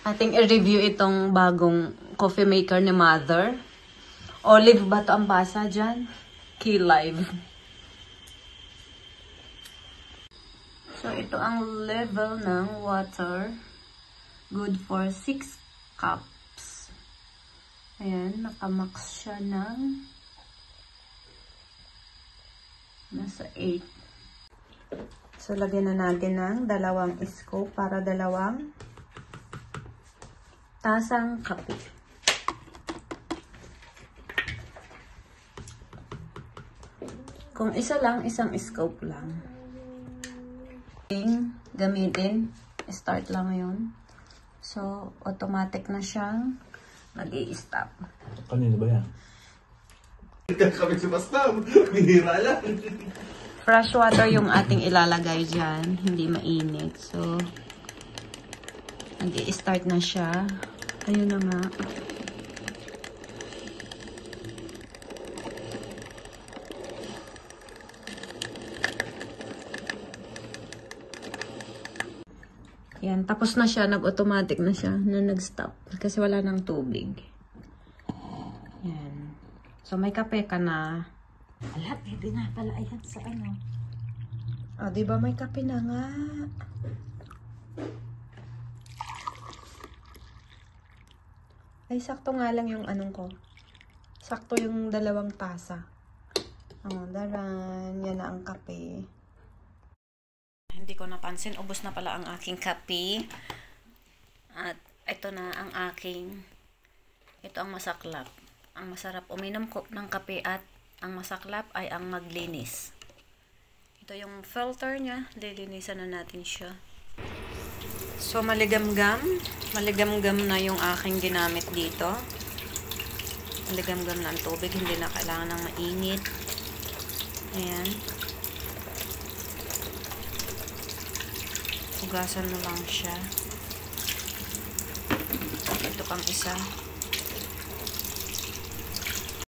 Ating i-review itong bagong coffee maker ni Mother. Olive ba to ang basa dyan? Key Live. So, ito ang level ng water. Good for 6 cups. Ayan, nakamax siya ng nasa 8. So, lagyan na natin ng 2 scoop para 2 tasang kape. Kung isa lang, 1 scoop lang. Gamitin. Start lang ngayon. So, automatic na siyang mag-i-stop. Kanina ba yan? Kami si Bastam. Bihira lang. Fresh water yung ating ilalagay dyan. Hindi mainit. So, mag-i-start na siya. Ayun na nga. Yan, tapos na siya, nag-automatic na siya, na nag-stop. Kasi wala nang tubig. Yan. So, may kape ka na. Ala, pwede nga pala ayan sa ano. Ah, diba may kape na nga? Ay, sakto nga lang yung anong ko. Sakto yung 2 tasa. Oh, daran. Yan na ang kape. Hindi ko napansin, ubos na pala ang aking kape. At ito na ang aking, ito ang masaklap. Ang masarap uminom ko ng kape at ang masaklap ay ang maglinis. Ito yung filter niya, lilinisan na natin siya. So maligamgam na yung aking ginamit dito. Maligamgam na ang tubig, hindi na kailangan ng mainit. Ayan. Hugasan mo lang siya. Ito pang isa.